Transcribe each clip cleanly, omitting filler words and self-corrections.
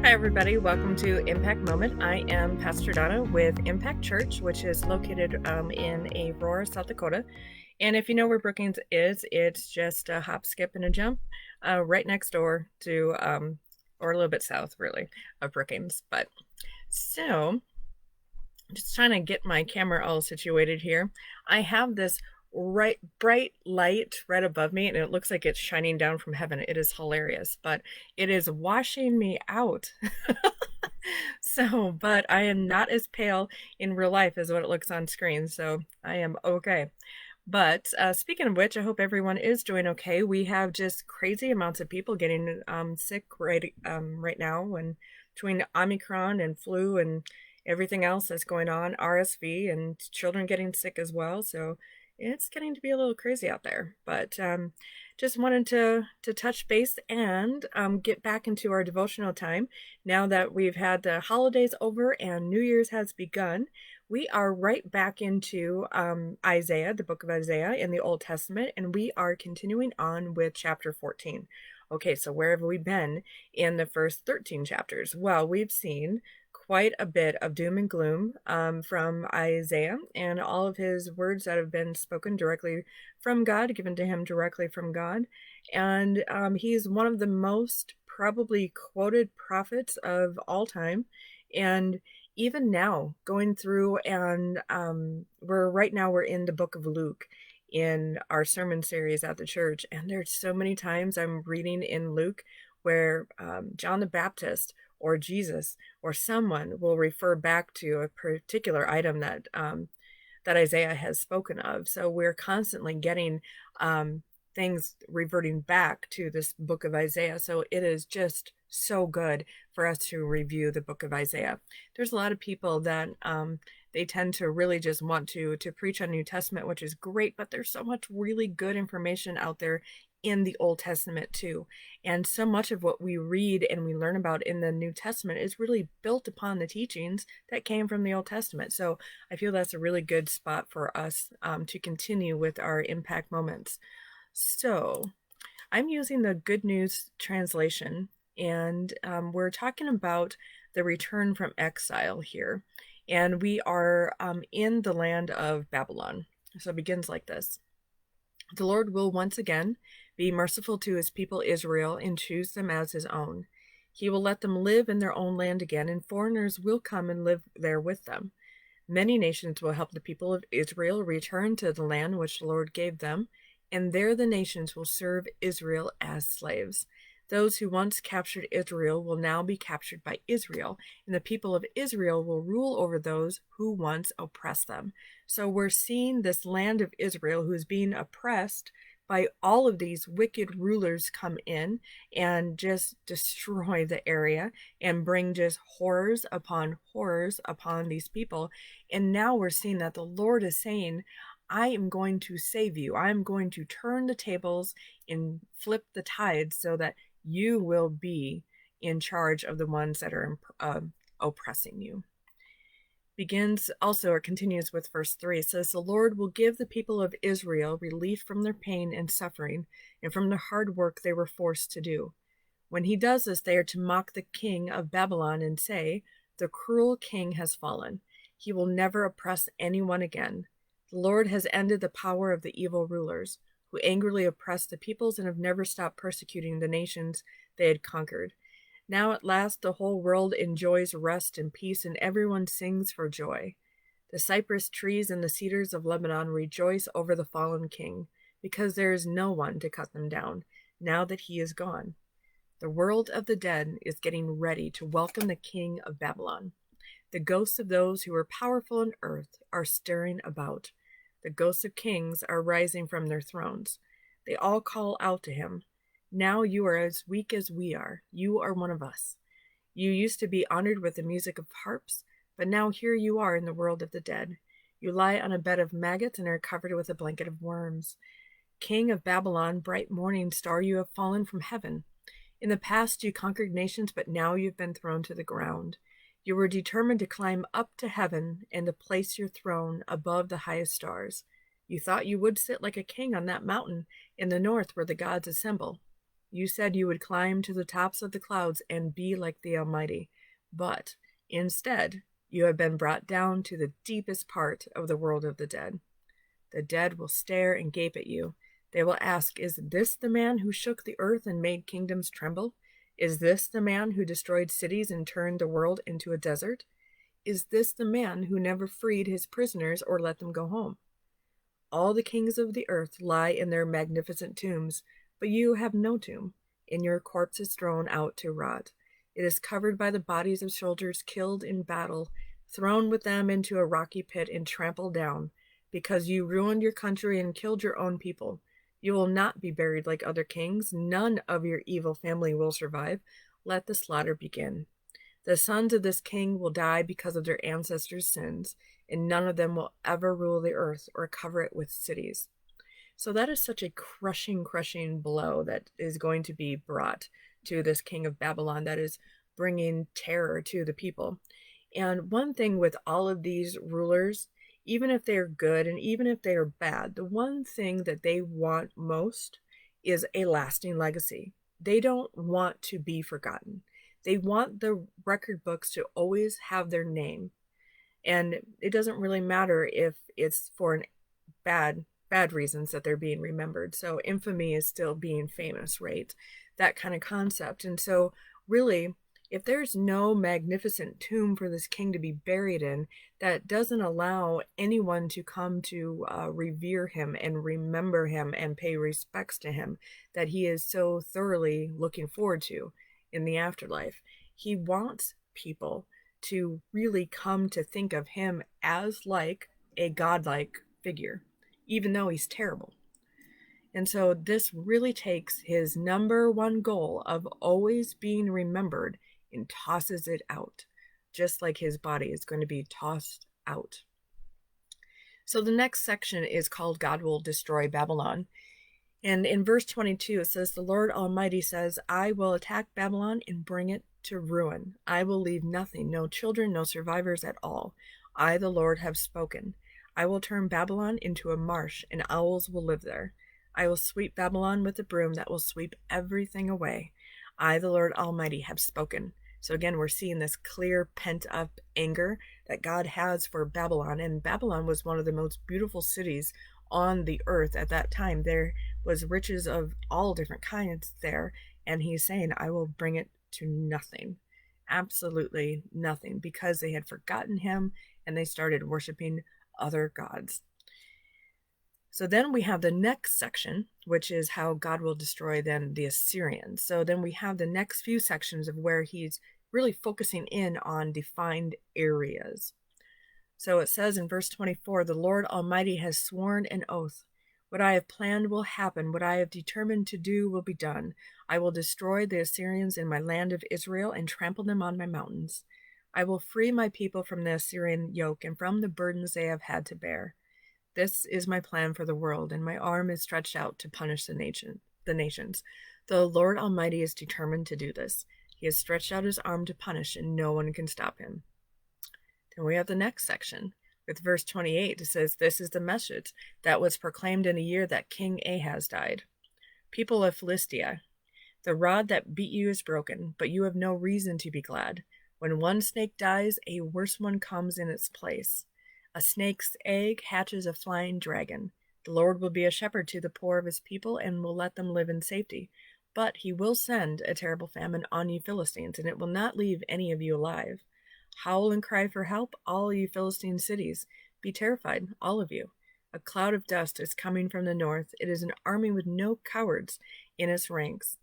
Hi, everybody. Welcome to Impact Moment. I am Pastor Donna with Impact Church, which is located in Aurora, South Dakota. And if you know where Brookings is, it's just a hop, skip, and a jump right next door to, or a little bit south, really, of Brookings. But so, just trying to get my camera all situated here. I have this bright light right above me, and it looks like it's shining down from heaven. It is hilarious, but it is washing me out. So, but I am not as pale in real life as what it looks on screen, so I am okay. But speaking of which, I hope everyone is doing okay. We have just crazy amounts of people getting sick right now, and between Omicron and flu and everything else that's going on, RSV, and children getting sick as well. So it's getting to be a little crazy out there. But just wanted to touch base and get back into our devotional time now that we've had the holidays over and New Year's has begun. We are right back into Isaiah, the book of Isaiah in the Old Testament, and we are continuing on with chapter 14. Okay, so where have we been in the first 13 chapters? Well, we've seen quite a bit of doom and gloom from Isaiah and all of his words that have been spoken directly from God, given to him directly from God. And he's one of the most probably quoted prophets of all time. And even now, going through, and we're in the book of Luke in our sermon series at the church, and there's so many times I'm reading in Luke where John the Baptist or Jesus or someone will refer back to a particular item that that Isaiah has spoken of. So we're constantly getting things reverting back to this book of Isaiah. So it is just so good for us to review the book of Isaiah. There's a lot of people that they tend to really just want to preach on New Testament, which is great, but there's so much really good information out there in the Old Testament too. And so much of what we read and we learn about in the New Testament is really built upon the teachings that came from the Old Testament. So I feel that's a really good spot for us to continue with our impact moments. So I'm using the Good News translation, and we're talking about the return from exile here. And we are in the land of Babylon. So it begins like this. The Lord will once again be merciful to his people Israel and choose them as his own. He will let them live in their own land again, and foreigners will come and live there with them. Many nations will help the people of Israel return to the land which the Lord gave them, and there the nations will serve Israel as slaves. Those who once captured Israel will now be captured by Israel, and the people of Israel will rule over those who once oppressed them. So we're seeing this land of Israel who's being oppressed by all of these wicked rulers come in and just destroy the area and bring just horrors upon these people. And now we're seeing that the Lord is saying, I am going to save you. I'm going to turn the tables and flip the tides so that you will be in charge of the ones that are oppressing you. Begins also, or continues with verse 3. It says, the Lord will give the people of Israel relief from their pain and suffering and from the hard work they were forced to do. When he does this, they are to mock the king of Babylon and say, the cruel king has fallen. He will never oppress anyone again. The Lord has ended the power of the evil rulers, who angrily oppressed the peoples and have never stopped persecuting the nations they had conquered. Now at last the whole world enjoys rest and peace, and everyone sings for joy. The cypress trees and the cedars of Lebanon rejoice over the fallen king, because there is no one to cut them down, now that he is gone. The world of the dead is getting ready to welcome the king of Babylon. The ghosts of those who were powerful on earth are stirring about. The ghosts of kings are rising from their thrones. They all call out to him, now you are as weak as we are. You are one of us. You used to be honored with the music of harps, but now here you are in the world of the dead. You lie on a bed of maggots and are covered with a blanket of worms. King of Babylon, bright morning star, you have fallen from heaven. In the past you conquered nations, but now you've been thrown to the ground. You were determined to climb up to heaven and to place your throne above the highest stars. You thought you would sit like a king on that mountain in the north where the gods assemble. You said you would climb to the tops of the clouds and be like the Almighty, but instead you have been brought down to the deepest part of the world of the dead. The dead will stare and gape at you. They will ask, is this the man who shook the earth and made kingdoms tremble? Is this the man who destroyed cities and turned the world into a desert? Is this the man who never freed his prisoners or let them go home? All the kings of the earth lie in their magnificent tombs, but you have no tomb, and your corpse is thrown out to rot. It is covered by the bodies of soldiers killed in battle, thrown with them into a rocky pit and trampled down, because you ruined your country and killed your own people. You will not be buried like other kings. None of your evil family will survive. Let the slaughter begin. The sons of this king will die because of their ancestors' sins, and none of them will ever rule the earth or cover it with cities. So that is such a crushing blow that is going to be brought to this king of Babylon that is bringing terror to the people. And one thing with all of these rulers, even if they're good and even if they are bad, the one thing that they want most is a lasting legacy. They don't want to be forgotten. They want the record books to always have their name. And it doesn't really matter if it's for an bad reasons that they're being remembered. So infamy is still being famous, right? That kind of concept. And so really, if there's no magnificent tomb for this king to be buried in, that doesn't allow anyone to come to revere him and remember him and pay respects to him that he is so thoroughly looking forward to in the afterlife. He wants people to really come to think of him as like a godlike figure, even though he's terrible. And so this really takes his number one goal of always being remembered and tosses it out, just like his body is going to be tossed out. So the next section is called God Will Destroy Babylon. And in verse 22, it says, the Lord Almighty says, I will attack Babylon and bring it to ruin. I will leave nothing, no children, no survivors at all. I, the Lord, have spoken. I will turn Babylon into a marsh, and owls will live there. I will sweep Babylon with a broom that will sweep everything away. I, the Lord Almighty, have spoken. So again, we're seeing this clear pent-up anger that God has for Babylon. And Babylon was one of the most beautiful cities on the earth at that time. There was riches of all different kinds there. And he's saying, I will bring it to nothing. Absolutely nothing. Because they had forgotten him and they started worshiping other gods. So then we have the next section, which is how God will destroy then the Assyrians. So then we have the next few sections of where he's really focusing in on defined areas. So it says in verse 24, the Lord Almighty has sworn an oath. What I have planned will happen. What I have determined to do will be done. I will destroy the Assyrians in my land of Israel and trample them on my mountains. I will free my people from the Assyrian yoke and from the burdens they have had to bear. This is my plan for the world, and my arm is stretched out to punish the nations. The Lord Almighty is determined to do this. He has stretched out his arm to punish, and no one can stop him. Then we have the next section. With verse 28, it says, this is the message that was proclaimed in the year that King Ahaz died. People of Philistia, the rod that beat you is broken, but you have no reason to be glad. When one snake dies, a worse one comes in its place. A snake's egg hatches a flying dragon. The Lord will be a shepherd to the poor of his people and will let them live in safety. But he will send a terrible famine on you Philistines, and it will not leave any of you alive. Howl and cry for help, all you Philistine cities. Be terrified, all of you. A cloud of dust is coming from the north. It is an army with no cowards in its ranks.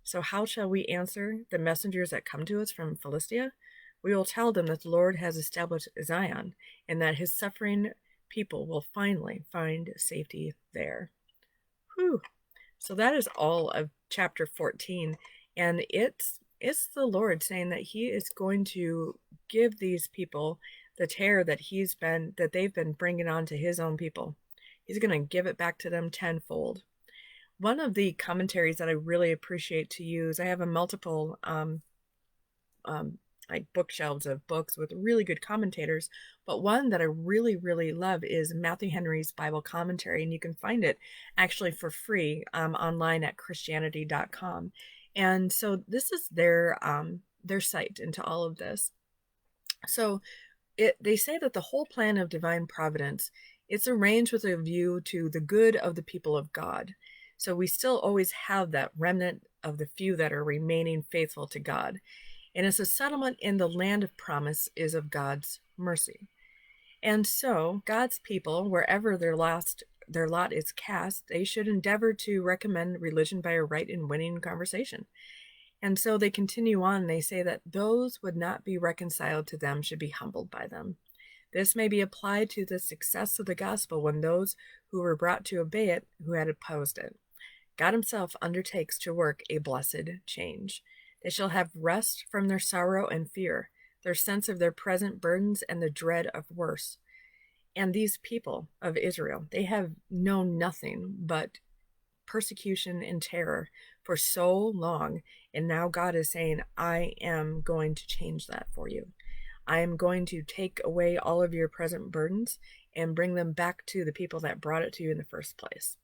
So how shall we answer the messengers that come to us from Philistia? We will tell them that the Lord has established Zion and that his suffering people will finally find safety there. Whew. So that is all of chapter 14. And it's the Lord saying that he is going to give these people the terror that they've been bringing on to his own people. He's going to give it back to them tenfold. One of the commentaries that I really appreciate to use, I have a multiple like bookshelves of books with really good commentators. But one that I really, really love is Matthew Henry's Bible Commentary, and you can find it actually for free online at Christianity.com. And so this is their site into all of this. So they say that the whole plan of divine providence, it's arranged with a view to the good of the people of God. So we still always have that remnant of the few that are remaining faithful to God. And as a settlement in the land of promise is of God's mercy. And so God's people, wherever their lot is cast, they should endeavor to recommend religion by a right and winning conversation. And so they continue on. They say that those would not be reconciled to them should be humbled by them. This may be applied to the success of the gospel when those who were brought to obey it, who had opposed it. God himself undertakes to work a blessed change. They shall have rest from their sorrow and fear, their sense of their present burdens and the dread of worse. And these people of Israel, they have known nothing but persecution and terror for so long. And now God is saying, I am going to change that for you. I am going to take away all of your present burdens and bring them back to the people that brought it to you in the first place.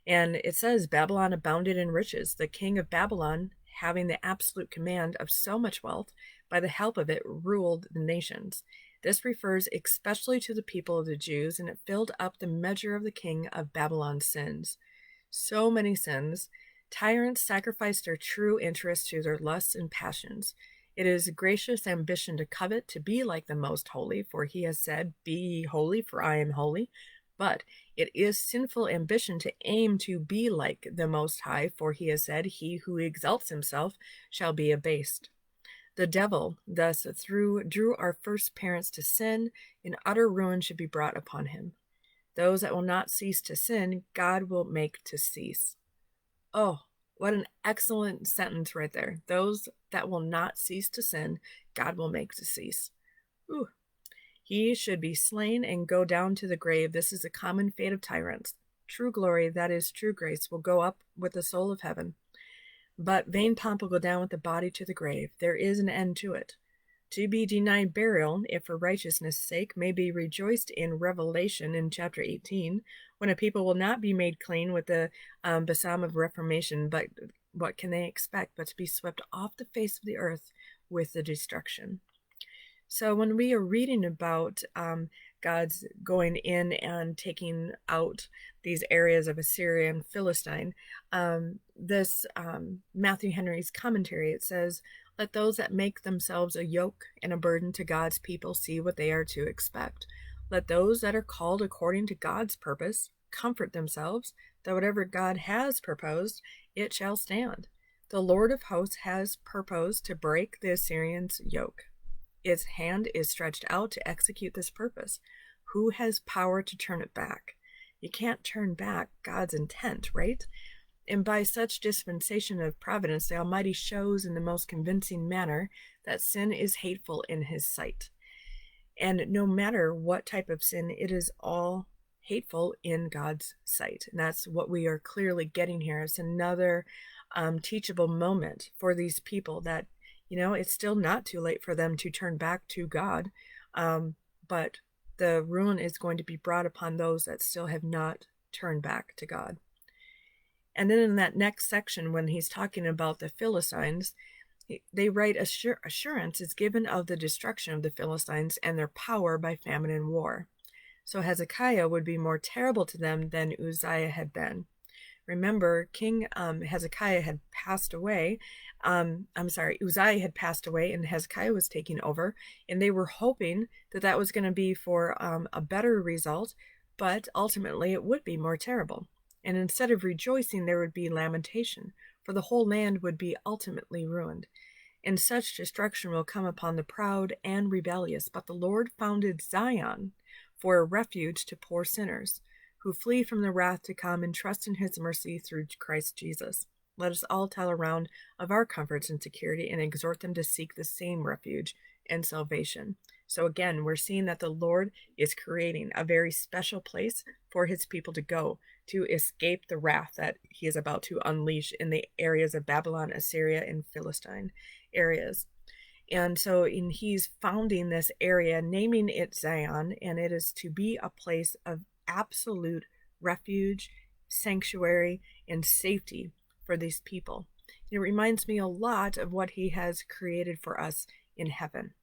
And it says Babylon abounded in riches. The king of Babylon, having the absolute command of so much wealth, by the help of it ruled the nations. This refers especially to the people of the Jews, and it filled up the measure of the king of Babylon's sins. So many sins. Tyrants sacrificed their true interests to their lusts and passions. It is a gracious ambition to covet, to be like the most holy, for he has said, Be ye holy, for I am holy. But it is sinful ambition to aim to be like the Most High, for he has said, He who exalts himself shall be abased. The devil thus drew our first parents to sin, and utter ruin should be brought upon him. Those that will not cease to sin, God will make to cease. Oh, what an excellent sentence right there. Those that will not cease to sin, God will make to cease. Ooh. He should be slain and go down to the grave. This is a common fate of tyrants. True glory, that is true grace, will go up with the soul of heaven. But vain pomp will go down with the body to the grave. There is an end to it. To be denied burial, if for righteousness' sake, may be rejoiced in Revelation in chapter 18, when a people will not be made clean with the besom of reformation, but what can they expect but to be swept off the face of the earth with the destruction? So when we are reading about God's going in and taking out these areas of Assyria and Philistine, this Matthew Henry's commentary, it says, let those that make themselves a yoke and a burden to God's people see what they are to expect. Let those that are called according to God's purpose comfort themselves that whatever God has proposed, it shall stand. The Lord of hosts has purposed to break the Assyrians' yoke. Its hand is stretched out to execute this purpose. Who has power to turn it back? You can't turn back God's intent, right? And by such dispensation of providence, the Almighty shows in the most convincing manner that sin is hateful in his sight. And no matter what type of sin, it is all hateful in God's sight. And that's what we are clearly getting here. It's another teachable moment for these people that, it's still not too late for them to turn back to God. But the ruin is going to be brought upon those that still have not turned back to God. And then in that next section, when he's talking about the Philistines, they write assurance is given of the destruction of the Philistines and their power by famine and war. So Hezekiah would be more terrible to them than Uzziah had been. Remember, King Hezekiah had passed away. Uzziah had passed away and Hezekiah was taking over, and they were hoping that that was going to be for a better result, but ultimately it would be more terrible. And instead of rejoicing, there would be lamentation, for the whole land would be ultimately ruined. And such destruction will come upon the proud and rebellious, but the Lord founded Zion for a refuge to poor sinners, who flee from the wrath to come and trust in his mercy through Christ Jesus. Let us all tell around of our comforts and security and exhort them to seek the same refuge and salvation. So again, we're seeing that the Lord is creating a very special place for his people to go to escape the wrath that he is about to unleash in the areas of Babylon, Assyria, and Philistine areas. And so he's founding this area, naming it Zion, and it is to be a place of absolute refuge, sanctuary, and safety for these people. It reminds me a lot of what he has created for us in heaven.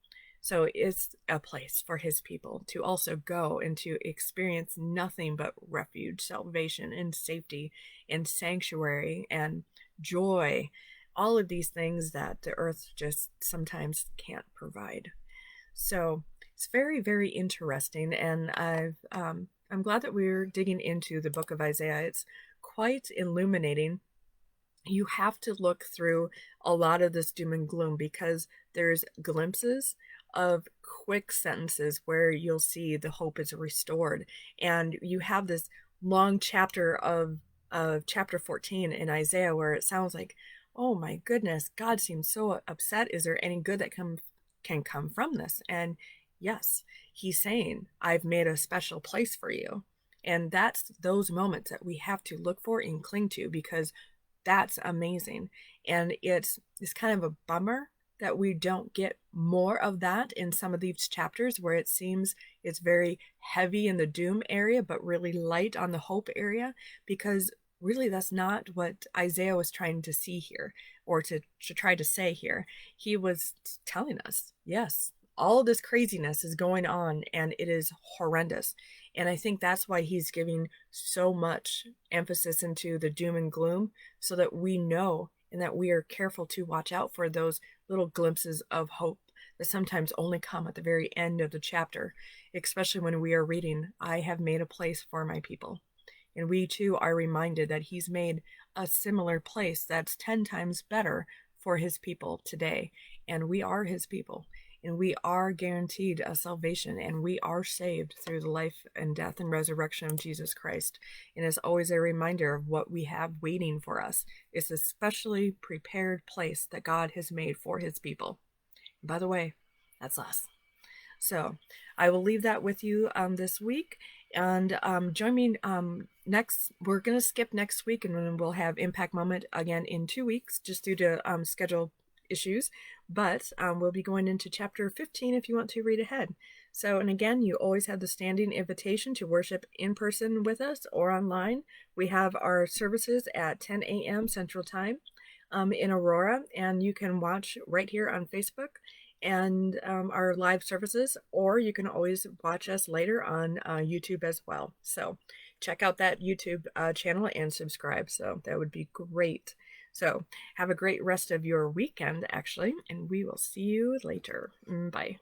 So it's a place for his people to also go and to experience nothing but refuge, salvation, and safety, and sanctuary, and joy, all of these things that the earth just sometimes can't provide. So it's very, very interesting, and I'm glad that we're digging into the book of Isaiah. It's quite illuminating. You have to look through a lot of this doom and gloom because there's glimpses of quick sentences where you'll see the hope is restored, and you have this long chapter of chapter 14 in Isaiah where it sounds like, oh my goodness, God seems so upset. Is there any good that can come from this? And yes, he's saying, I've made a special place for you. And that's those moments that we have to look for and cling to, because that's amazing. And it's kind of a bummer that we don't get more of that in some of these chapters where it seems it's very heavy in the doom area, but really light on the hope area, because really that's not what Isaiah was trying to see here, or to try to say here. He was telling us, yes, all this craziness is going on and it is horrendous. And I think that's why he's giving so much emphasis into the doom and gloom, so that we know and that we are careful to watch out for those little glimpses of hope that sometimes only come at the very end of the chapter, especially when we are reading, I have made a place for my people. And we too are reminded that he's made a similar place that's 10 times better for his people today. And we are his people. And we are guaranteed a salvation, and we are saved through the life and death and resurrection of Jesus Christ. And it's always a reminder of what we have waiting for us. It's a specially prepared place that God has made for his people. And by the way, that's us. So I will leave that with you this week. And join me next. We're going to skip next week, and then we'll have Impact Moment again in 2 weeks, just due to schedule issues. But we'll be going into chapter 15 if you want to read ahead. So, and again, you always have the standing invitation to worship in person with us or online. We have our services at 10 a.m. Central Time in Aurora, and you can watch right here on Facebook and our live services, or you can always watch us later on YouTube as well. So check out that YouTube channel and subscribe. So that would be great. So have a great rest of your weekend, actually, and we will see you later. Bye.